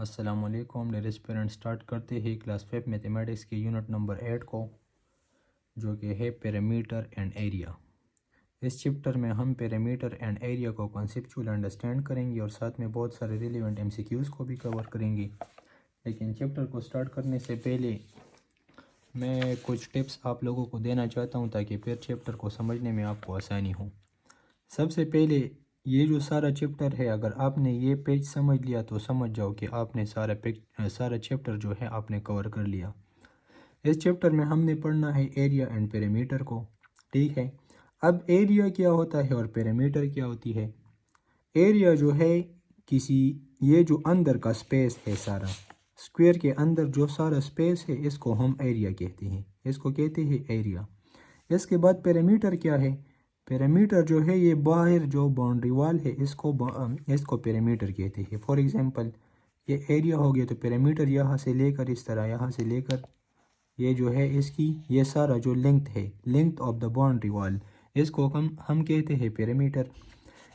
अस्सलामुअलैकुम dear parent. Start करते हैं क्लास 5 मैथमेटिक्स के यूनिट नंबर 8 को, जो कि है पैरामीटर एंड एरिया। इस चैप्टर में हम पैरामीटर एंड एरिया को कॉन्सेप्चुअल अंडरस्टैंड करेंगे और साथ में बहुत सारे रिलेवेंट एमसीक्यूज़ को भी कवर करेंगे। लेकिन चैप्टर को स्टार्ट करने से पहले मैं कुछ टिप्स आप लोगों को देना चाहता हूँ ताकि फिर चैप्टर को समझने में आपको आसानी हो। सबसे पहले ये जो सारा चैप्टर है, अगर आपने ये पेज समझ लिया तो समझ जाओ कि आपने सारा चैप्टर जो है आपने कवर कर लिया। इस चैप्टर में हमने पढ़ना है एरिया एंड पैरामीटर को, ठीक है। अब एरिया क्या होता है और पैरामीटर क्या होती है। एरिया जो है ये जो अंदर का स्पेस है, सारा स्क्वायर के अंदर जो सारा स्पेस है, इसको हम एरिया कहते हैं, इसको कहते हैं एरिया। इसके बाद पैरामीटर क्या है। पैरामीटर जो है ये बाहर जो बाउंड्री वाल है, इसको पैरामीटर कहते हैं। फॉर एग्जांपल ये एरिया हो गया तो पैरामीटर यहाँ से लेकर इस तरह, यहाँ से लेकर ये जो है इसकी ये सारा जो लेंथ है, length of the boundary wall, इसको हम कहते हैं पैरामीटर।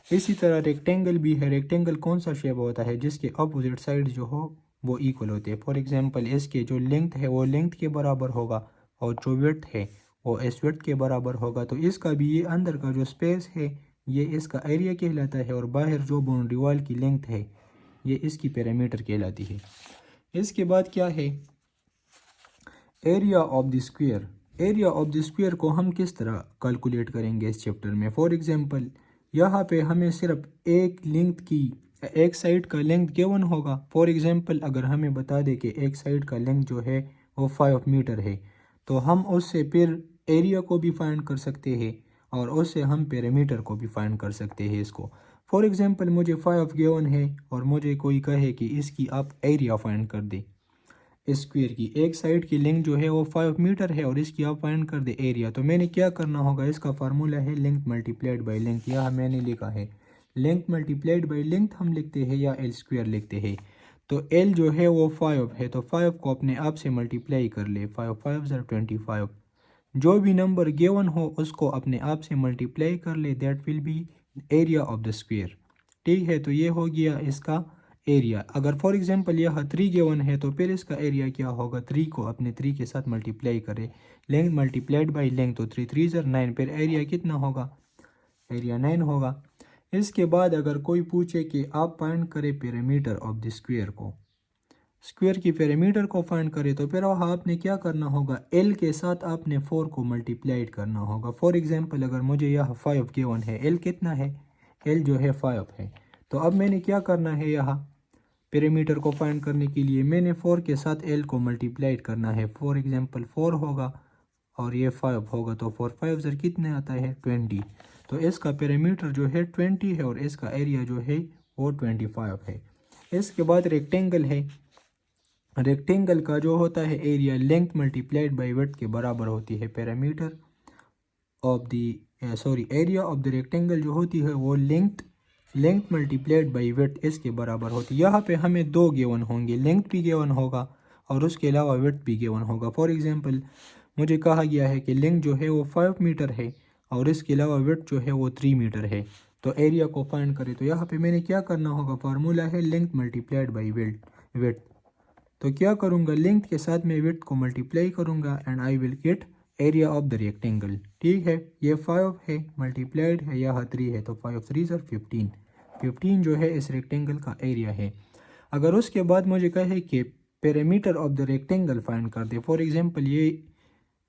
इसी तरह रेक्टेंगल भी है। रेक्टेंगल कौन सा शेप होता है जिसके अपोजिट साइड जो हो वो इक्वल होते हैं। फॉर एग्जांपल इसके जो लेंथ है वो लेंथ के बराबर होगा और जो विड्थ है वो इस विड्थ के बराबर होगा। तो इसका भी ये अंदर का जो स्पेस है ये इसका एरिया कहलाता है और बाहर जो बाउंड्री वॉल की लेंथ है ये इसकी पैरामीटर कहलाती है। इसके बाद क्या है, area of the square. Area of the square को हम किस तरह कैलकुलेट करेंगे इस चैप्टर में। फॉर एग्जांपल यहाँ पे हमें सिर्फ एक साइड का लेंथ गिवन होगा। फॉर एग्जांपल अगर हमें बता दे कि एक साइड का लेंथ जो है वो 5 मीटर है, तो हम उससे फिर एरिया को भी फाइंड कर सकते हैं और उससे हम पैरामीटर को भी फाइंड कर सकते हैं इसको। फॉर एग्जांपल मुझे 5 गिवन है और मुझे कोई कहे कि इसकी आप एरिया फाइंड कर दे। स्क्वायर की एक साइड की लेंथ जो है वो 5 मीटर है और इसकी आप फाइंड कर दे एरिया। तो मैंने क्या करना होगा, इसका फार्मूला है लेंथ मल्टीप्लाइड बाई लेंथ। यहाँ मैंने लिखा है लेंथ मल्टीप्लाइड बाई लेंथ हम लिखते हैं या एल स्क्वायर लिखते हैं। तो एल जो है वो 5 है, तो 5 को अपने आप से मल्टीप्लाई कर ले। 5 5 25। जो भी नंबर गिवन हो उसको अपने आप से मल्टीप्लाई कर ले, that will be area of the square, ठीक है। तो ये हो गया इसका एरिया। अगर फॉर एग्जांपल यह 3 गिवन है तो फिर इसका एरिया क्या होगा, 3 को अपने 3 के साथ मल्टीप्लाई करें, लेंथ मल्टीप्लाइड बाई लेंथ, तो 3 3 9, फिर एरिया कितना होगा, एरिया 9 होगा। इसके बाद अगर कोई पूछे कि आप फाइंड करें पैरामीटर ऑफ द स्क्वायर को, स्क्वायर की पैरामीटर को फाइंड करें, तो फिर आपने क्या करना होगा, एल के साथ आपने 4 को मल्टीप्लाइड करना होगा। फॉर एग्जांपल अगर मुझे यह 5 गिवन है, एल कितना है, एल जो है 5 है, तो अब मैंने क्या करना है, यहाँ पैरामीटर को फाइंड करने के लिए मैंने 4 के साथ एल को मल्टीप्लाइड करना है। फॉर एग्जांपल 4 होगा और ये 5 होगा, तो 4 5 सर कितने आता है 20। तो इसका पैरामीटर जो है 20 है और इसका एरिया जो है वो 25 है। इसके बाद रेक्टेंगल है। रेक्टेंगल का जो होता है area length multiplied by width के बराबर होती है। Parameter of the area of the rectangle जो होती है वो लेंथ मल्टीप्लाइड बाई विड्थ इसके बराबर होती है। यहाँ पे हमें 2 गिवन होंगे, लेंथ भी गिवन होगा और उसके अलावा विड्थ भी गिवन होगा। फॉर एग्जांपल मुझे कहा गया है कि लेंथ जो है वो 5 मीटर है और इसके अलावा विड्थ जो है वो 3 मीटर है, तो एरिया को फाइंड करें। तो यहाँ पे मैंने क्या करना होगा, फार्मूला है लेंथ मल्टीप्लाइड बाई विड्थ। तो क्या करूँगा, लेंथ के साथ मैं विड्थ को मल्टीप्लाई करूँगा and I will get area of the rectangle, ठीक है। ये 5 है मल्टीप्लाइड है, यहाँ 3 है, तो 5 3 सर 15 जो है इस रेक्टेंगल का एरिया है। अगर उसके बाद मुझे कहे कि parameter of the rectangle find कर दे, फॉर एग्जांपल ये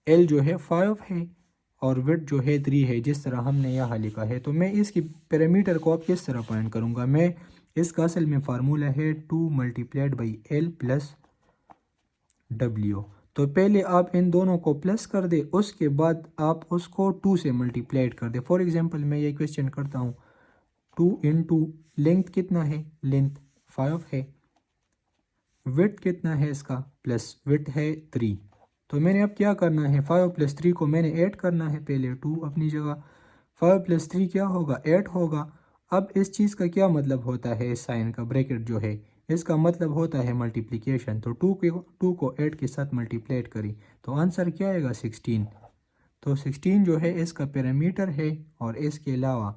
एल जो है 5 है और विड्थ जो है 3 है, जिस तरह हमने यहाँ लिखा है, तो मैं इसकी पैरामीटर को अब किस तरह फाइंड करूँगा। मैं इसका असल में फार्मूला है 2 multiplied by L plus W. तो पहले आप इन दोनों को प्लस कर दे, उसके बाद आप उसको 2 से मल्टीप्लाइड कर दे। फॉर एग्जांपल मैं ये क्वेश्चन करता हूँ, 2 इंटू लेंथ कितना है, लेंथ 5 है, विड्थ कितना है इसका, प्लस विड्थ है 3। तो मैंने अब क्या करना है, 5 प्लस 3 को मैंने ऐड करना है, पहले 2 अपनी जगह, 5 प्लस 3 क्या होगा 8 होगा। अब इस चीज़ का क्या मतलब होता है, इस साइन का ब्रैकेट जो है इसका मतलब होता है मल्टीप्लिकेशन। तो 2 को 8 के साथ मल्टीप्लाइड करी तो आंसर क्या आएगा 16। तो 16 जो है इसका पैरामीटर है और इसके अलावा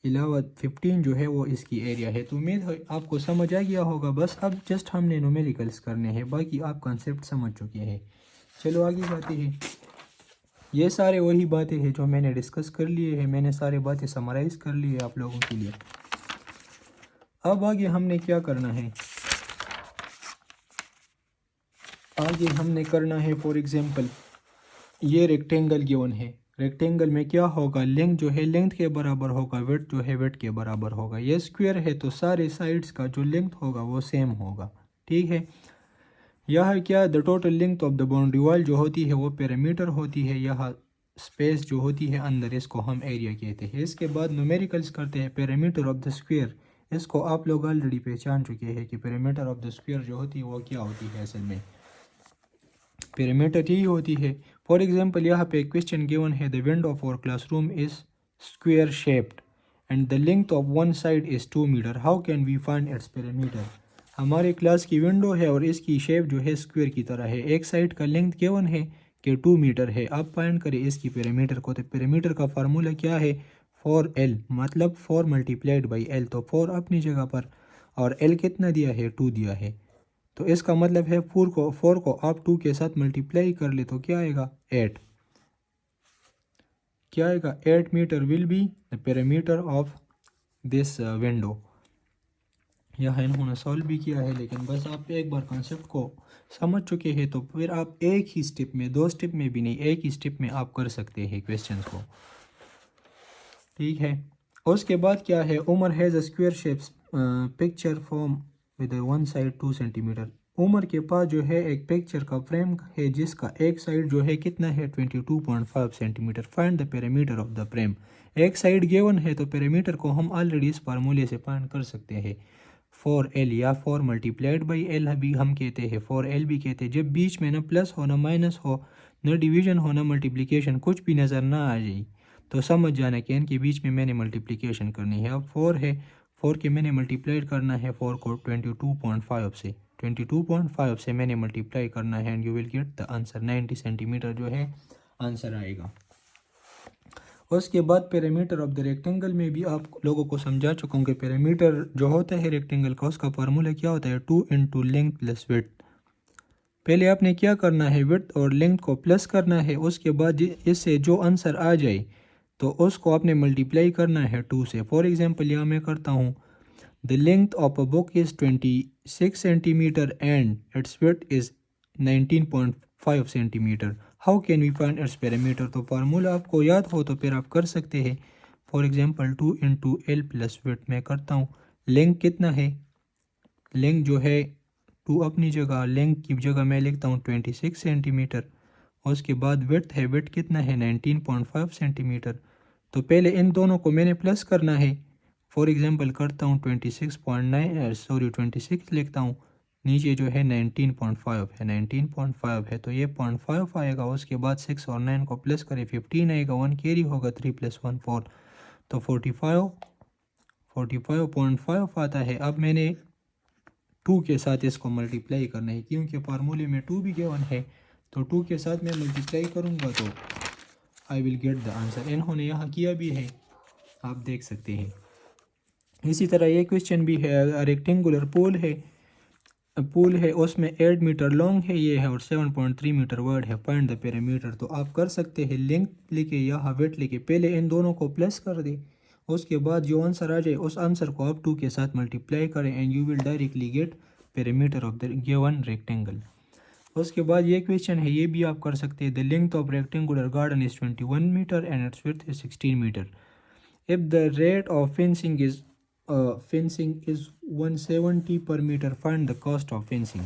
अलावा 15 जो है वो इसकी एरिया है। तो उम्मीद है आपको समझ आ गया होगा। बस अब जस्ट हमने न्यूमेरिकल्स करने हैं, बाकी आप कॉन्सेप्ट समझ चुके हैं। चलो आगे बढ़ते हैं। ये सारे वही बातें हैं जो मैंने डिस्कस कर लिए हैं, मैंने सारी बातें समराइज़ कर ली है आप लोगों के लिए। अब आगे हमने क्या करना है, आगे हमने करना है फॉर एग्जांपल ये रेक्टेंगल गिवन है। रेक्टेंगल में क्या होगा, लेंथ जो है लेंथ के बराबर होगा, विड्थ जो है विड्थ के बराबर होगा। ये स्क्वायर है तो सारे साइड्स का जो लेंथ होगा वो सेम होगा, ठीक है। यह क्या, the total length of the boundary wall जो होती है वो पेरीमीटर होती है। यह स्पेस जो होती है अंदर, इसको हम एरिया कहते हैं। इसके बाद न्यूमेरिकल्स करते हैं। पेरीमीटर ऑफ द स्क्वायर, इसको आप लोग ऑलरेडी पहचान चुके हैं कि पेरीमीटर ऑफ द स्क्वायर जो होती है वो क्या होती है। असल में पेरीमीटर यही होती है। फॉर एग्जांपल यहाँ पे क्वेश्चन गिवन है, the window of our classroom is square shaped and the length of one side is 2 metre, how can we find its perimeter. हमारे क्लास की विंडो है और इसकी शेप जो है स्क्वायर की तरह है। एक साइड का लेंथ गिवन है कि 2 मीटर है। अब फाइंड करें इसकी पेरीमीटर को। तो पेरीमीटर का फार्मूला क्या है, 4L, मतलब 4 मल्टीप्लाइड बाई L। तो 4 अपनी जगह पर और L कितना दिया है, 2 दिया है। तो इसका मतलब है 4 को आप 2 के साथ मल्टीप्लाई कर ले तो क्या आएगा, 8। क्या आएगा, 8 metre will be the perimeter of this window. यह इन्होंने सॉल्व भी किया है, लेकिन बस आप एक बार कॉन्सेप्ट को समझ चुके हैं तो फिर आप एक ही स्टेप में, 2 स्टेप में भी नहीं, एक ही स्टेप में आप कर सकते हैं क्वेश्चन को, ठीक है। उसके बाद क्या है, Umar has a square shapes picture form with one side 2 centimetre. Umar के पास जो है एक पिक्चर का फ्रेम है जिसका एक साइड जो है कितना है, 22.5 centimetre. Find the perimeter of the frame. एक साइड गिवन है तो पेरीमीटर को हम ऑलरेडी इस फार्मूले से फाइंड कर सकते हैं। 4L या 4 मल्टीप्लाइड बाई L भी हम कहते हैं, 4L भी कहते हैं। जब बीच में ना प्लस हो ना माइनस हो, ना डिवीजन हो ना मल्टीप्लिकेशन, कुछ भी नज़र ना आ जाए तो समझ जाना कि इनके बीच में मैंने मल्टीप्लिकेशन करनी है। अब 4 है, 4 के मैंने मल्टीप्लाइड करना है 4 को 22.5 से, 22.5 से मैंने मल्टीप्लाई करना है and you will get the answer. 90 centimetre जो है आंसर आएगा। उसके बाद पेरीमीटर ऑफ द रेक्टेंगल में भी आप लोगों को समझा चुका हूँ कि पेरीमीटर जो होता है रेक्टेंगल का, उसका फार्मूला क्या होता है, 2 इंटू लेंथ प्लस विड्थ। पहले आपने क्या करना है, विड्थ और लेंथ को प्लस करना है। उसके बाद इससे जो आंसर आ जाए तो उसको आपने मल्टीप्लाई करना है 2 से। फॉर एग्जांपल यहाँ मैं करता हूँ, the length of a book is 26 centimetre and its width is 19.5 centimetre, how can we find its perimeter. तो फार्मूला आपको याद हो तो फिर आप कर सकते हैं। For example 2 into L plus width मैं करता हूँ। लेंथ कितना है, लेंथ जो है 2 अपनी जगह, लेंथ की जगह मैं लिखता हूँ 26 सेंटीमीटर। उसके बाद विड्थ है, विड्थ कितना है 19.5 सेंटीमीटर। तो पहले इन दोनों को मैंने प्लस करना है। फॉर एग्जांपल करता हूँ 26 लिखता हूँ, नीचे जो है 19.5 है, 19.5 है तो ये 0.5 आएगा। उसके बाद 6 और 9 को प्लस करें 15 आएगा, 1 कैरी होगा, 3 + 1 4, तो 45.5 आता है। अब मैंने 2 के साथ इसको मल्टीप्लाई करना है क्योंकि फार्मूले में 2 भी गिवन है, तो 2 के साथ मैं मल्टीप्लाई करूँगा तो आई विल गेट द आंसर। इन्होंने यहाँ किया भी है, आप देख सकते हैं। इसी तरह ये क्वेश्चन भी है, रेक्टेंगुलर पूल है उसमें 8 मीटर लॉन्ग है ये है और 7.3 मीटर वर्ड है, फाइंड द पेरीमीटर। तो आप कर सकते हैं लेंथ लिखे या विड्थ लिखे, पहले इन दोनों को प्लस कर दे, उसके बाद जो आंसर आ जाए उस आंसर को आप 2 के साथ मल्टीप्लाई करें and you will directly get perimeter of the given rectangle. उसके बाद ये क्वेश्चन है, ये भी आप कर सकते हैं, the length of rectangular garden is 21 metre and its width is 16 metre. If the rate of fencing is 170 per metre, find the cost of fencing.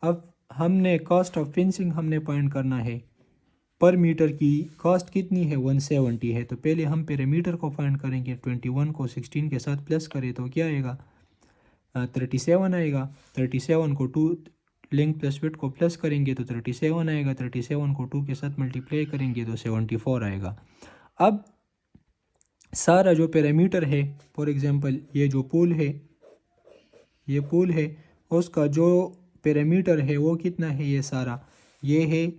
अब हमने कॉस्ट ऑफ फेंसिंग हमने फाइंड करना है, पर मीटर की कॉस्ट कितनी है, 170 है। तो पहले हम पेरीमीटर को फाइंड करेंगे, 21 को 16 के साथ प्लस करें तो क्या आएगा, 37 आएगा। 37 को 2 लेंथ प्लस विड्थ को प्लस करेंगे तो 37 आएगा। 37 को 2 के साथ मल्टीप्लाई करेंगे तो 74 आएगा। अब सारा जो पेरीमीटर है, फॉर एग्जांपल ये जो पूल है, ये पूल है, उसका जो पेरीमीटर है वो कितना है, ये सारा ये है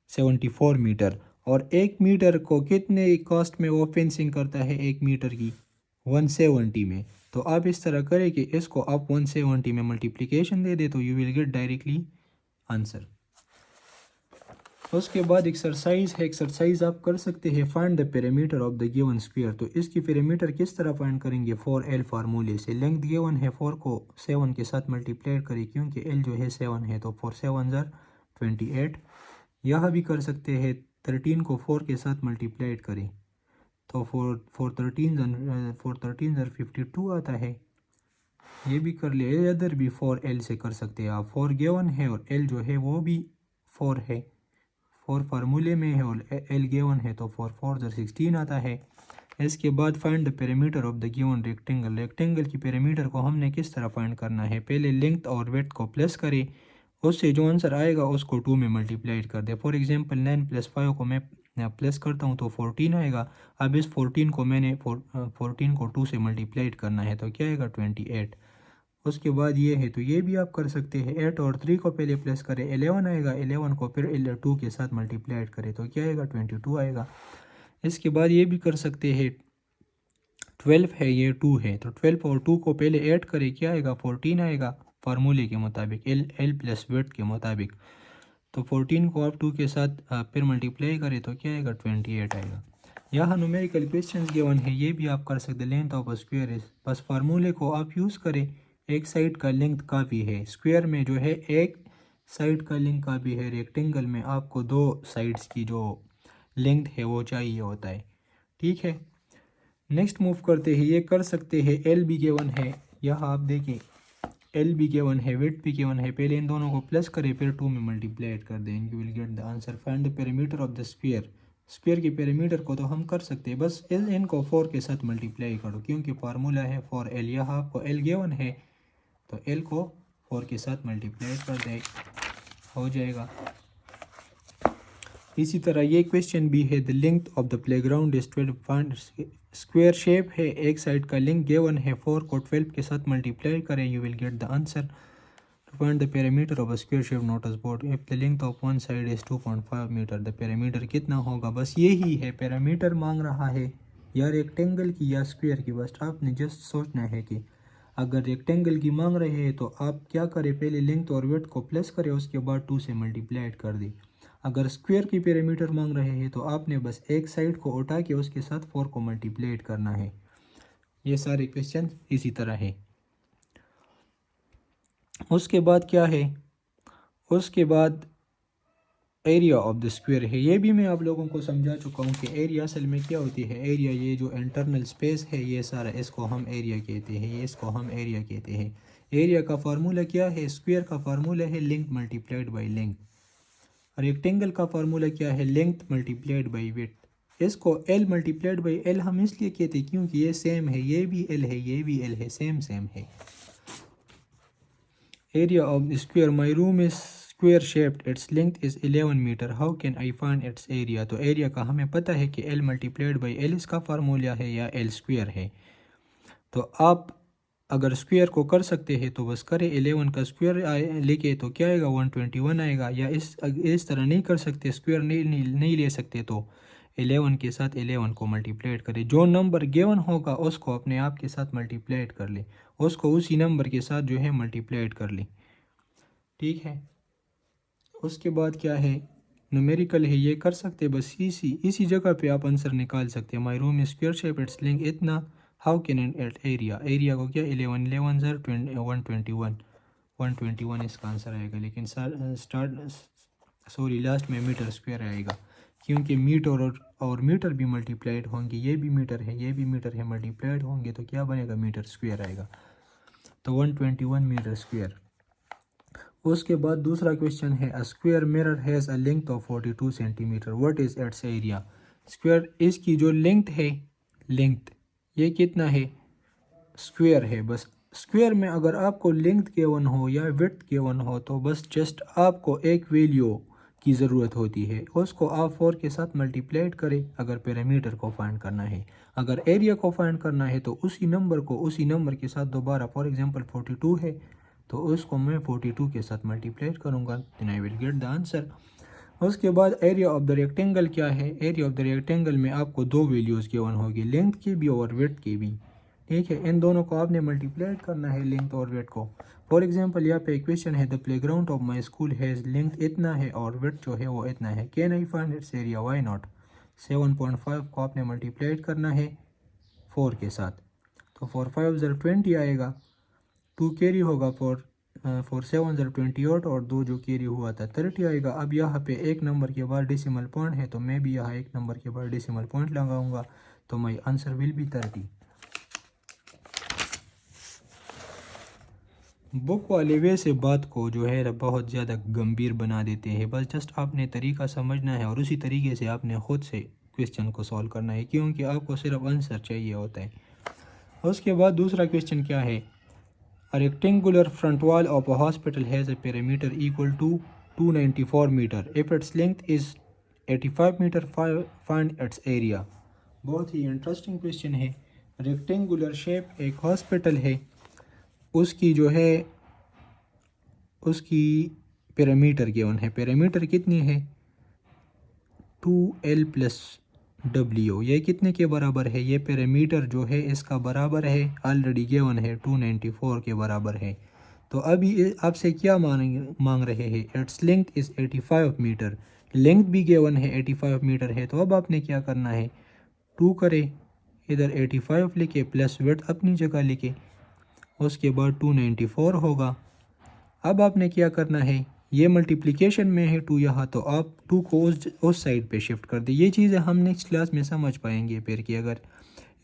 74 मीटर। और 1 मीटर को कितने कॉस्ट में वो फेंसिंग करता है, 1 मीटर की 170 में। तो आप इस तरह करें कि इसको आप 170 में मल्टीप्लिकेशन दे दे तो you will get directly answer. उसके बाद एक्सरसाइज है, एक्सरसाइज आप कर सकते हैं find the perimeter of the given square. तो इसकी पेरीमीटर किस तरह फाइंड करेंगे, 4L फार्मूले से। लेंथ गिवन है 4 को 7 के साथ मल्टीप्लाई करें क्योंकि L जो है 7 है, तो 4 7 ज़र 28। यहाँ भी कर सकते हैं 13 को 4 के साथ मल्टीप्लाई करें तो 4 13 ज़र 52 आता है। ये भी कर ले, अदर भी 4L से कर सकते हैं आप। 4 गिवन है और L जो है वो भी 4 है, 4 फार्मूले में है और L गिवन है तो 4 4 ज़र 16 आता है। इसके बाद find the perimeter of the given rectangle. Rectangle की पेरीमीटर को हमने किस तरह फाइंड करना है, पहले लेंथ और वेट को प्लस करें, उससे जो आंसर आएगा उसको 2 में मल्टीप्लाई कर दे। फॉर एग्जांपल 9 + 5 को मैं प्लस करता हूँ तो 14 आएगा। अब इस 14 को मैंने 14 को 2 से मल्टीप्लाई करना है तो क्या आएगा 28। उसके बाद ये है तो ये भी आप कर सकते हैं, 8 और 3 को पहले प्लस करें 11 आएगा, 11 को फिर 2 के साथ मल्टीप्लाई करें तो क्या आएगा 22 आएगा। इसके बाद ये भी कर सकते हैं 12 है ये 2 है तो 12 और 2 को पहले ऐड करें, क्या आएगा 14 आएगा फार्मूले के मुताबिक, L प्लस वेट के मुताबिक। तो 14 को आप 2 के साथ फिर मल्टीप्लाई करें तो क्या आएगा 28 आएगा। यहाँ न्यूमेरिकल क्वेश्चंस गिवन है, ये भी आप कर सकते। Length of a square is, बस फार्मूले को आप यूज़ करें। एक साइड का लेंथ काफ़ी है, स्क्वायर में जो है एक साइड का लेंथ काफ़ी है, रेक्टेंगल में आपको 2 साइड्स की जो लेंथ है वो चाहिए होता है। ठीक है, नेक्स्ट मूव करते हैं, ये कर सकते हैं। L भी गिवन है, यहाँ आप देखें L भी गिवन है, वेट भी गिवन है, पहले इन दोनों को प्लस करें फिर 2 में मल्टीप्लाई कर दें, you will get the answer. Find the perimeter of the square. Square की पेरीमीटर को तो हम कर सकते हैं, बस इनको 4 के साथ मल्टीप्लाई करो क्योंकि फार्मूला है 4L। यहाँ आपको L गिवन है तो L को 4 के साथ मल्टीप्लाई कर दें, हो जाएगा। इसी तरह ये क्वेश्चन भी है, the length of the playground is 12। Find square shape है, एक साइड का लेंथ गिवन है 4 को 12 के साथ मल्टीप्लाई करें, you will get the answer. To find the perimeter of a square shape notice board, if the length of one side is 2.5 metre, the perimeter कितना होगा। बस यही है, पेरीमीटर मांग रहा है या रेक्टेंगल की या स्क्वायर की। बस आपने जस्ट सोचना है कि अगर रेक्टेंगल की मांग रहे हैं तो आप क्या करें, पहले लेंथ और वेट को प्लस करें उसके बाद 2 से मल्टीप्लाई कर दें। अगर स्क्वायर की पेरीमीटर मांग रहे हैं तो आपने बस एक साइड को उठा के उसके साथ 4 को मल्टीप्लाई करना है। ये सारे क्वेश्चन इसी तरह है। उसके बाद क्या है, उसके बाद एरिया ऑफ द स्क्वायर है। ये भी मैं आप लोगों को समझा चुका हूँ कि एरिया असल में क्या होती है। एरिया ये जो इंटरनल स्पेस है ये सारा, इसको हम एरिया कहते हैं, ये इसको हम एरिया कहते हैं। एरिया का फार्मूला क्या है, स्क्वायर का फार्मूला है length multiplied by length. Rectangle का फार्मूला क्या है, लेंथ मल्टीप्लाइड बाई विड्थ। इसको L मल्टीप्लाइड बाई L हम इसलिए कहते हैं क्योंकि ये सेम है, ये भी L है ये भी L है, सेम सेम है। Area of the square, my room is square shaped, its length is 11 metre, how can I find its area. तो एरिया का हमें पता है कि L मल्टीप्लाइड बाई L इसका फार्मूला है या L स्क्वायर है। तो आप अगर स्क्वायर को कर सकते हैं तो बस करें, 11 का स्क्वायर लेके तो क्या आएगा 121 आएगा। या इस तरह नहीं कर सकते, स्क्वायर नहीं ले सकते तो 11 के साथ 11 को मल्टीप्लाइड करें। जो नंबर गिवन होगा उसको अपने आप के साथ मल्टीप्लाइड कर ले, उसको उसी नंबर के साथ जो है मल्टीप्लाइड कर ले। ठीक है, उसके बाद क्या है, न्यूमेरिकल है, ये कर सकते बस इसी जगह पे आप आंसर निकाल सकते हैं। My room square shape, its length इतना, how can at area, area को क्या 11 11 ज़र 121 इसका आंसर आएगा। लेकिन लास्ट में मीटर स्क्वायर आएगा क्योंकि मीटर और मीटर भी मल्टीप्लाइड होंगे, ये भी मीटर है ये भी मीटर है, मल्टीप्लाइड होंगे तो क्या बनेगा मीटर स्क्वायर आएगा। तो 121 मीटर स्क्वायर। उसके बाद दूसरा क्वेश्चन है, a square mirror has a length of 42 centimetre, what is it's area. Square इसकी जो लेंथ है, लेंथ ये कितना है, स्क्वायर है। बस स्क्वायर में अगर आपको लेंथ गिवन हो या विड्थ गिवन हो तो बस जस्ट आपको एक वैल्यू की ज़रूरत होती है, उसको आप 4 के साथ मल्टीप्लाइड करें अगर पेरीमीटर को फाइंड करना है। अगर एरिया को फाइंड करना है तो उसी नंबर को उसी नंबर के साथ दोबारा, फॉर एग्जांपल 42 है तो उसको मैं 42 के साथ मल्टीप्लाई करूँगा, then I will get the answer. उसके बाद एरिया ऑफ द रेक्टेंगल क्या है, एरिया ऑफ द रेक्टेंगल में आपको 2 वैल्यूज़ गिवन होगी, लेंथ की भी और विड्थ की भी। ठीक है, इन दोनों को आपने मल्टीप्लाई करना है लेंथ और वेट को। फॉर एग्जांपल यहाँ पे क्वेश्चन है the playground of my school has length इतना है और वेट जो है वो इतना है, can I find its area, why not. 7.5 को आपने मल्टीप्लाई करना है 4 के साथ, तो 4 5 ज़र 20 आएगा, 2 कैरी होगा, 4 7 ज़र 28 और 2 जो कैरी हुआ था 30 आएगा। अब यहाँ पे एक नंबर के बाद डेसिमल पॉइंट है, तो मैं भी यहाँ एक नंबर के बाद डेसिमल पॉइंट लगाऊंगा, तो my answer will be 30। Book वाले वे से बात को जो है बहुत ज़्यादा गंभीर बना देते हैं, बस जस्ट आपने तरीका समझना है और उसी तरीके से आपने ख़ुद से क्वेश्चन को सॉल्व करना है, क्योंकि आपको सिर्फ आंसर चाहिए होता है। उसके बाद दूसरा क्वेश्चन क्या है, a rectangular front wall of a hospital has a perimeter equal to 294 metre, if its length is 85 metre, find its area. बहुत ही इंटरेस्टिंग क्वेश्चन है। रेक्टेंगुलर शेप एक हॉस्पिटल है, उसकी जो है उसकी पैरामीटर गिवन है, पैरामीटर कितनी है 2L + W, ये कितने के बराबर है, ये पैरामीटर जो है इसका बराबर है, ऑलरेडी गिवन है 294 के बराबर है। तो अभी आपसे क्या मांग रहे हैं, its length is 85 metre, length भी गिवन है 85 मीटर है। तो अब आपने क्या करना है, 2 करे, इधर 85 लिखे प्लस विड्थ अपनी जगह लिखे, उसके बाद 294 होगा। अब आपने क्या करना है, ये मल्टीप्लिकेशन में है 2 यहाँ, तो आप 2 को उस साइड पे शिफ्ट कर दें। ये चीज़ें हम नेक्स्ट क्लास में समझ पाएंगे फिर कि अगर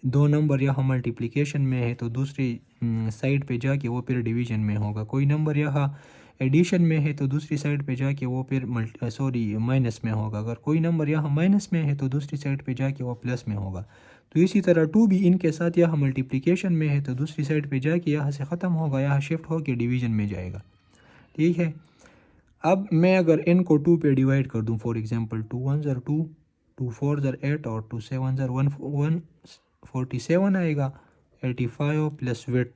2 नंबर यहाँ मल्टीप्लिकेशन में है तो दूसरी साइड पे जाके वो फिर डिवीज़न में होगा, कोई नंबर यहाँ एडिशन में है तो दूसरी साइड पे जाके वो फिर माइनस में होगा, अगर कोई नंबर यहाँ माइनस में है तो दूसरी साइड पे जाके वो प्लस में होगा। तो इसी तरह 2 भी इनके साथ यहाँ मल्टीप्लिकेशन में है तो दूसरी साइड पे जाके यहाँ से ख़त्म होगा, यहाँ शिफ्ट होकर डिवीज़न में जाएगा। ठीक है, अब मैं अगर इनको 2 पे डिवाइड कर दूं, फॉर एग्जांपल 2 1 ज़र 2, 2 4 ज़र 8 और 2 7 ज़र 147 आएगा। 85 प्लस वेट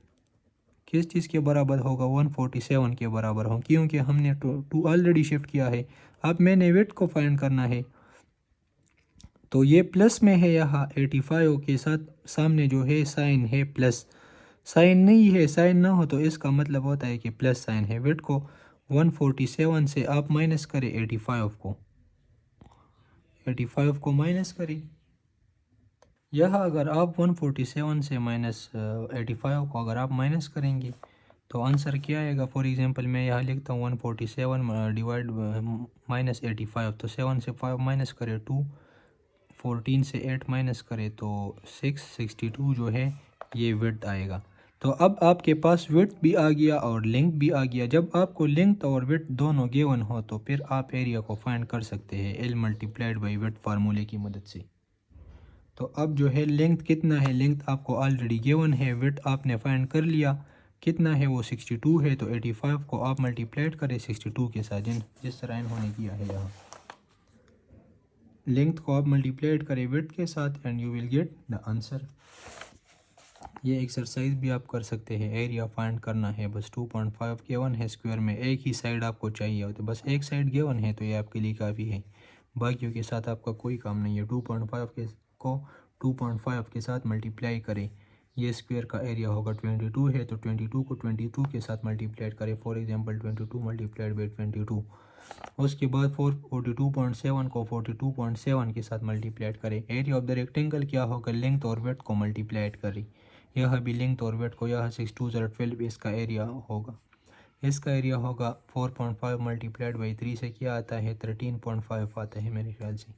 किस चीज़ के बराबर होगा, 147 के बराबर हो, क्योंकि हमने 2 ऑलरेडी शिफ्ट किया है। अब मैंने वेट को फाइंड करना है, तो ये प्लस में है, यहाँ 85 के साथ सामने जो है साइन है प्लस, साइन नहीं है, साइन ना हो तो इसका मतलब होता है कि प्लस साइन है। वेट को 147 से आप माइनस करें 85 को माइनस करें। यहाँ अगर आप 147 से माइनस 85 को अगर आप माइनस करेंगे तो आंसर क्या आएगा। फॉर एग्जांपल मैं यहाँ लिखता हूँ 147 डिवाइड माइनस 85, तो 7 से 5 माइनस करें 2, 14 से 8 माइनस करें तो 62 जो है ये विड्थ आएगा। तो अब आपके पास विड्थ भी आ गया और लेंथ भी आ गया। जब आपको लेंथ और विड्थ दोनों गिवन हो तो फिर आप एरिया को फाइंड कर सकते हैं L मल्टीप्लाइड बाई विड्थ फार्मूले की मदद से। तो अब जो है लेंथ कितना है, लेंथ आपको ऑलरेडी गिवन है, विड्थ आपने फाइंड कर लिया कितना है, वो 62 है। तो 85 को आप मल्टीप्लाइड करें 62 के साथ, जिस तरह इन्होंने किया है यहाँ। लेंथ को आप मल्टीप्लाइड करें विड्थ के साथ and you will get the answer. ये एक्सरसाइज भी आप कर सकते हैं, एरिया फाइंड करना है, बस 2.5 गिवन है स्क्वायर में, एक ही साइड आपको चाहिए हो तो बस एक साइड गिवन है तो ये आपके लिए काफ़ी है, बाकियों के साथ आपका कोई काम नहीं है। 2.5 को 2.5 के साथ मल्टीप्लाई करें, ये स्क्वायर का एरिया होगा 22 है, तो 22 को 22 के साथ मल्टीप्लाइड करें। फॉर एग्जांपल 22 मल्टीप्लाइड बाई 22, उसके बाद 42.7 को 42.7 के साथ मल्टीप्लाइड करें। एरिया ऑफ द रेक्टेंगल क्या होगा, लेंथ और वेट को मल्टीप्लाइड करें। यह भी लेंथ और वेट को, यह 62 ज़रा 12 इसका एरिया होगा, इसका एरिया होगा 4.5 मल्टीप्लाइड बाई 3 से क्या आता है 13.5 आता है मेरे ख्याल से।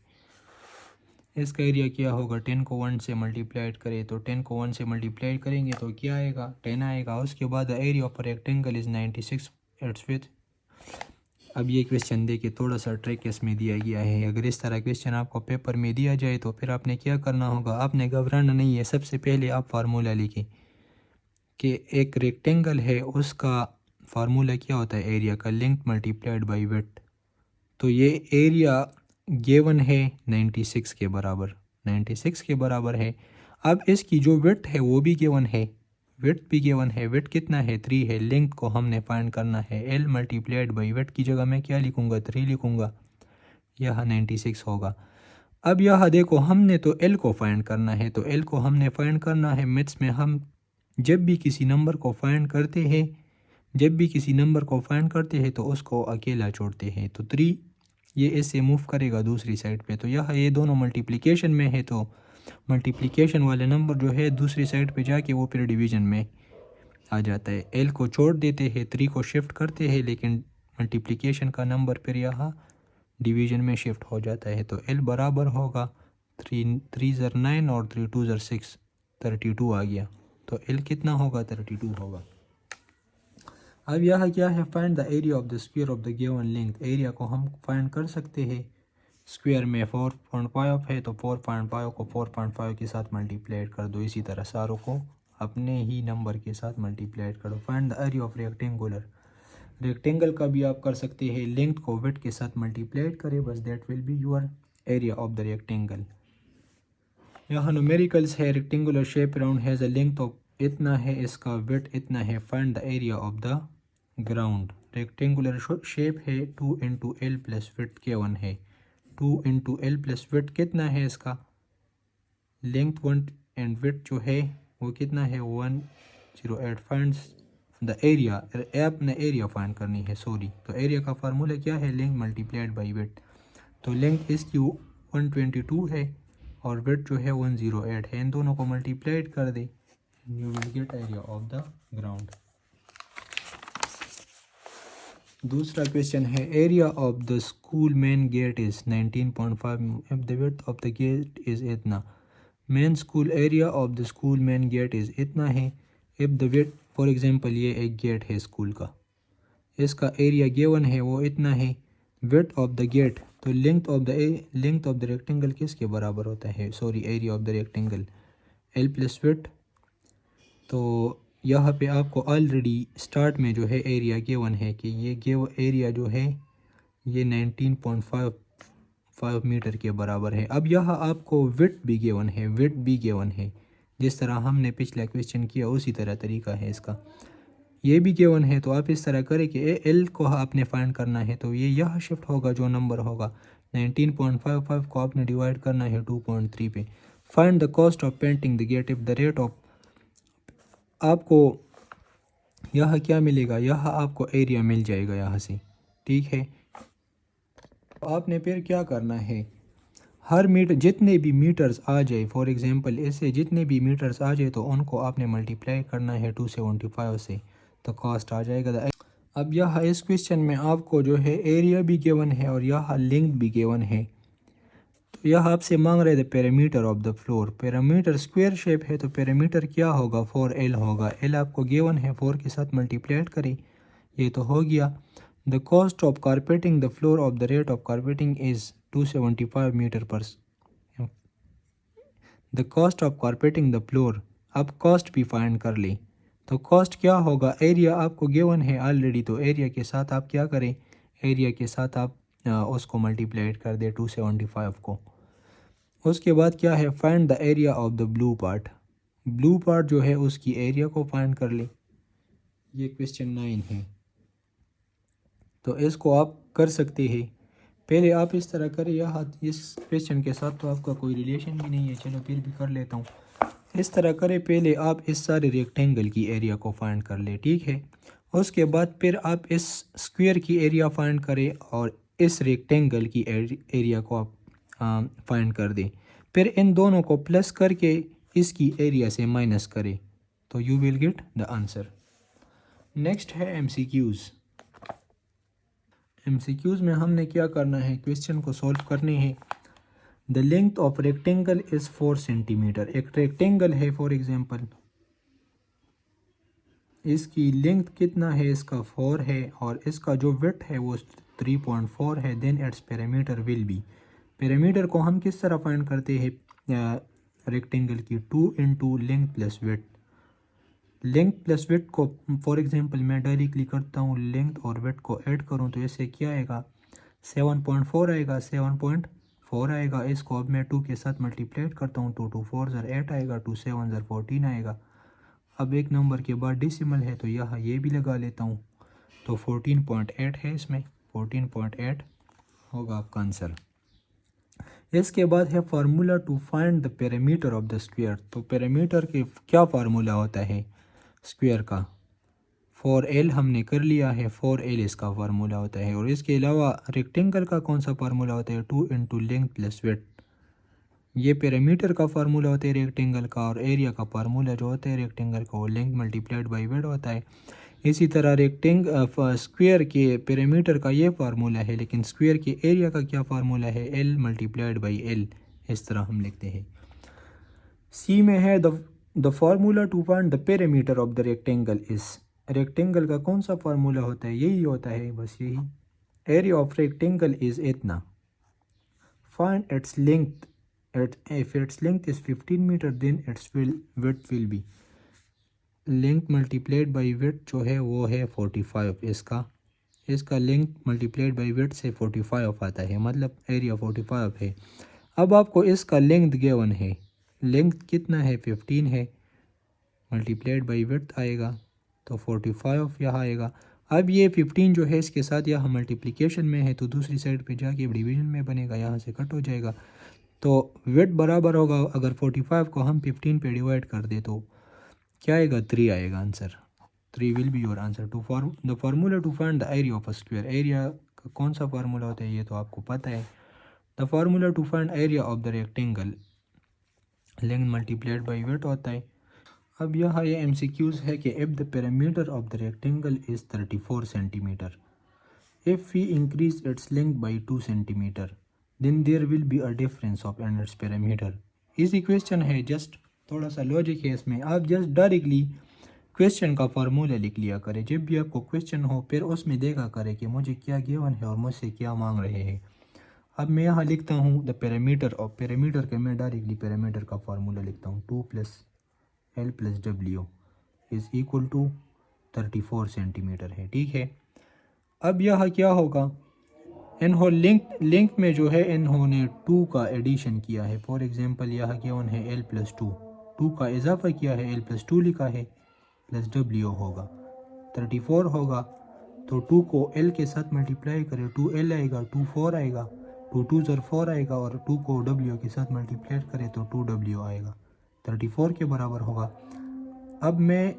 इसका एरिया क्या होगा, 10 को 1 से मल्टीप्लाइड करें तो 10 को 1 से मल्टीप्लाइड करेंगे तो क्या आएगा 10 आएगा। उसके बाद area of rectangle is 96 it's with. अब ये क्वेश्चन देखिए, थोड़ा सा ट्रिक इसमें दिया गया है। अगर इस तरह क्वेश्चन आपको पेपर में दिया जाए तो फिर आपने क्या करना होगा, आपने घबराना नहीं है। सबसे पहले आप फार्मूला लिखें कि एक रेक्टेंगल है, उसका फार्मूला क्या होता है एरिया का, लेंथ मल्टीप्लाइड बाई विड्थ। तो ये एरिया गिवन है 96 के बराबर, 96 के बराबर है। अब इसकी जो विड्थ है वो भी गिवन है, विड्थ भी गिवन है, विड्थ कितना है 3 है। लेंथ को हमने फाइंड करना है, L मल्टीप्लाइड बाई विड्थ की जगह मैं क्या लिखूँगा 3 लिखूँगा, यह 96 होगा। अब यह देखो हमने तो L को फाइंड करना है, तो L को हमने फाइंड करना है, मैथ्स में हम जब भी किसी नंबर को फाइंड करते हैं तो उसको अकेला छोड़ते हैं। तो 3 ये इससे मूव करेगा दूसरी साइड पे। तो यह ये दोनों मल्टीप्लिकेशन में है तो मल्टीप्लिकेशन वाले नंबर जो है दूसरी साइड पे जाके वो फिर डिवीज़न में आ जाता है। एल को छोड़ देते हैं, 3 को शिफ्ट करते हैं, लेकिन मल्टीप्लिकेशन का नंबर फिर यहाँ डिवीज़न में शिफ्ट हो जाता है। तो एल बराबर होगा 3 3 ज़र 9 और 3 2 ज़र 6, 32 आ गया। तो एल कितना होगा? 32 होगा। अब यह क्या है? Find the area of the square of the given length. Area को हम फाइंड कर सकते हैं। स्क्वायर में 4.5 है तो 4.5 को 4.5 के साथ मल्टीप्लाई कर दो। इसी तरह सारों को अपने ही नंबर के साथ मल्टीप्लाई करो। Find the area of rectangular. Rectangle का भी आप कर सकते हैं। लेंथ को विड्थ के साथ मल्टीप्लाई करें, बस that will be your area of the rectangle. यहाँ न्यूमेरिकल्स है। Rectangular shape round has a length of इतना है, इसका विड्थ इतना है। Find the area of the ground. Rectangular shape है, 2 into L plus width K1 है। 2 इंटू एल प्लस विड्थ कितना है? इसका लेंथ 1 एंड विड्थ जो है वो कितना है? 108। Find the area. आपने एरिया फाइंड करनी है, सॉरी। तो एरिया का फार्मूला क्या है? Length multiplied by width. तो लेंथ इसकी 122 है और विड्थ जो है 108 है। इन दोनों को मल्टीप्लाइड कर दे, you will get area of the ground. दूसरा क्वेश्चन है, area of the school main gate is 19.5 if the width of the gate is इतना। Main school area of the school main gate is इतना है if the width, for example ये एक gate है school का, इसका area given है वो इतना है। विड्थ ऑफ द गेट, तो लेंथ ऑफ द रेक्टेंगल किसके बराबर होता है? Sorry, area of the rectangle L plus width. तो यहाँ पे आपको ऑलरेडी स्टार्ट में जो है एरिया गिवन है कि ये एरिया जो है ये 19.5 मीटर के बराबर है। अब यहाँ आपको विड्थ भी गिवन है, जिस तरह हमने पिछला क्वेश्चन किया उसी तरह तरीका है इसका। ये भी गिवन है तो आप इस तरह करें कि एल को आपने फाइंड करना है तो ये यहाँ शिफ्ट होगा, जो नंबर होगा 19.55 को आपने डिवाइड करना है 2.3 पे। Find the cost of painting the get if the rate of, आपको यहाँ क्या मिलेगा? यहाँ आपको एरिया मिल जाएगा यहाँ से, ठीक है। आपने फिर क्या करना है? हर मीटर जितने भी मीटर्स आ जाए, फॉर एग्जांपल ऐसे जितने भी मीटर्स आ जाए तो उनको आपने मल्टीप्लाई करना है 275 से, तो कॉस्ट आ जाएगा। अब यहाँ इस क्वेश्चन में आपको जो है एरिया भी गिवन है और यहाँ लेंथ भी गिवन है। तो यह आपसे मांग रहे थे perimeter of the floor. Perimeter square shape है तो पेरीमीटर क्या होगा? 4L होगा। एल आपको गिवन है, 4 के साथ मल्टीप्लाइड करें, ये तो हो गया। The cost of carpeting the floor of the rate of carpeting is 275 meter पर। The cost of carpeting the floor, अब कॉस्ट भी फाइंड कर ली। तो कॉस्ट क्या होगा? एरिया आपको गिवन है ऑलरेडी, तो एरिया के साथ आप क्या करें? एरिया के साथ आप उसको मल्टीप्लाइड कर दे 275 को। उसके बाद क्या है? Find the area of the blue part. Blue part जो है उसकी एरिया को फाइंड कर ले। ये क्वेश्चन 9 है तो इसको आप कर सकते हैं। पहले आप इस तरह करें, यहाँ इस क्वेश्चन के साथ तो आपका कोई रिलेशन भी नहीं है, चलो फिर भी कर लेता हूँ। इस तरह करें, पहले आप इस सारे रेक्टेंगल की एरिया को फाइंड कर ले, ठीक है। उसके बाद फिर आप इस स्क्वायर की एरिया फाइंड करें और इस रेक्टेंगल की एरिया को आप फाइंड कर दें। फिर इन दोनों को प्लस करके इसकी एरिया से माइनस करें तो you will get the answer. Next है एमसीक्यूज़ में हमने क्या करना है? क्वेश्चन को सॉल्व करने हैं। The length of rectangle is 4 centimetre. एक रेक्टेंगल है फॉर एग्जांपल, इसकी लेंथ कितना है? इसका 4 है और इसका जो विड्थ है वो 3.4 है। Then its perimeter will be. Perimeter को हम किस तरह फाइंड करते हैं रेक्टेंगल की? 2 into length plus width. Length plus width को फॉर एग्जांपल मैं डायरेक्टली करता हूँ, लेंथ और विड्थ को ऐड करूँ तो इससे क्या आएगा? 7.4 आएगा। 7.4 आएगा। इसको अब मैं 2 के साथ मल्टीप्लाइड करता हूँ, 2 2 4 ज़र 8 आएगा, 2 7 ज़र 14 आएगा। अब एक नंबर के बाद डिसिमल है तो यहाँ ये भी लगा लेता हूँ, तो 14.8 है इसमें, 14.8 होगा आपका आंसर। इसके बाद है formula to find the perimeter of the square. तो पेरीमीटर के क्या फार्मूला होता है? स्क्वायर का। 4L हमने कर लिया है, 4L इसका फार्मूला होता है। और इसके अलावा रेक्टेंगल का कौन सा फार्मूला होता है? 2 इंटू लेंथ प्लस विड्थ। ये पैरामीटर का फार्मूला होता है रेक्टेंगल का, और एरिया का फार्मूला जो होता है रेक्टेंगल का वो लेंथ मल्टीप्लाइड बाई विड्थ होता है। इसी तरह स्क्वायर के पैरामीटर का ये फार्मूला है, लेकिन स्क्वायर के एरिया का क्या फार्मूला है? L multiplied by L। इस तरह हम लिखते हैं। सी में है the formula to find the parameter of the rectangle is. Rectangle का कौन सा फार्मूला होता है? यही होता है, बस यही। एरिया ऑफ रेक्टेंगल इज इतना। Find its length if its length is 15 meter then its width will be। Length multiplied by width जो है वो है 45। इसका लेंथ मल्टीप्लाइड बाई विड्थ से 45 आता है, मतलब एरिया 45 है। अब आपको इसका लेंथ गिवन है, लेंथ कितना है? 15 है, मल्टीप्लाइड बाई विड्थ आएगा तो 45 यहाँ आएगा। अब ये 15 जो है इसके साथ यहाँ मल्टीप्लिकेशन में है, तो दूसरी साइड पे जाके डिवीजन में बनेगा, यहाँ से कट हो जाएगा। तो विड्थ बराबर होगा, अगर 45 को हम 15 पे डिवाइड कर दे तो क्या आएगा? 3 आएगा answer. 3 will be your answer. The formula to find the area of a square. Area का कौन सा फार्मूला होता है ये तो आपको पता है। The formula to find area of the rectangle, length multiplied by width होता है। अब यहाँ ये MCQs है कि if the parameter of the rectangle is 34 centimetre, if we increase its length by 2 centimetre then there will be a difference of and its parameter. Easy question है, just थोड़ा सा लॉजिक है इसमें। आप जस्ट डायरेक्टली क्वेश्चन का formula लिख लिया करें। जब भी आपको क्वेश्चन हो फिर उसमें देखा करें कि मुझे क्या गिवन है और मुझसे क्या मांग रहे हैं। अब मैं यहाँ लिखता हूँ द पैरामीटर ऑफ, पैरामीटर के मैं डायरेक्टली पैरामीटर का फार्मूला लिखता हूँ। 2 + L + W is equal to 34 centimetre है, ठीक है। अब यहाँ क्या होगा? इन्हों लिंक में जो है इन्होंने 2 का एडिशन किया है। फॉर एग्जांपल यहाँ गिवन है L + 2, 2 का इजाफा किया है, L + 2 लिखा है, प्लस W होगा 34 होगा। तो 2 को L के साथ मल्टीप्लाई करें, 2L आएगा, 2 4 आएगा, 2 2 ज़र 4 आएगा, और 2 को W के साथ मल्टीप्लाई करें तो 2W आएगा, 34 के बराबर होगा। अब मैं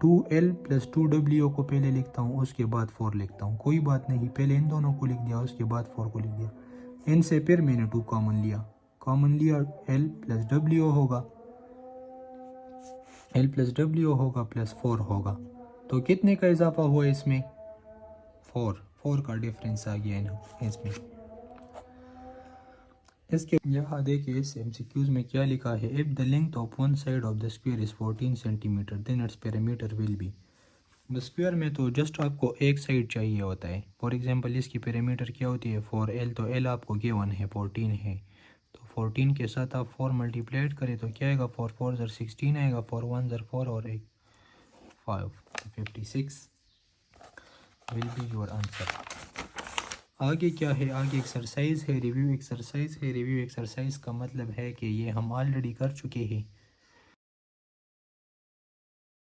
2L + 2W को पहले लिखता हूँ, उसके बाद 4 लिखता हूँ। कोई बात नहीं, पहले इन दोनों को लिख दिया, उसके बाद 4 को लिख दिया। इनसे फिर मैंने 2 कॉमन लिया, L + W होगा, L + W होगा प्लस 4 होगा। तो कितने का इजाफा हुआ इसमें? 4 का डिफरेंस आ गया इसमें। इसके यहाँ देखिए इस MCQs में क्या लिखा है। If the length of one side of the square is 14 centimetre then its parameter will be. The square में तो जस्ट आपको एक साइड चाहिए होता है। फॉर एग्जांपल इसकी पैरामीटर क्या होती है? 4L, तो L आपको गिवन है 14 है, तो 14 के साथ आप 4 मल्टीप्लाइड करें तो क्या आएगा? 4 4 ज़र 16 आएगा, 4 1 ज़र 4 और 1 5, 56 विल बी योर आंसर। आगे क्या है? आगे एक्सरसाइज है, रिव्यू एक्सरसाइज है। रिव्यू एक्सरसाइज का मतलब है कि ये हम ऑलरेडी कर चुके हैं।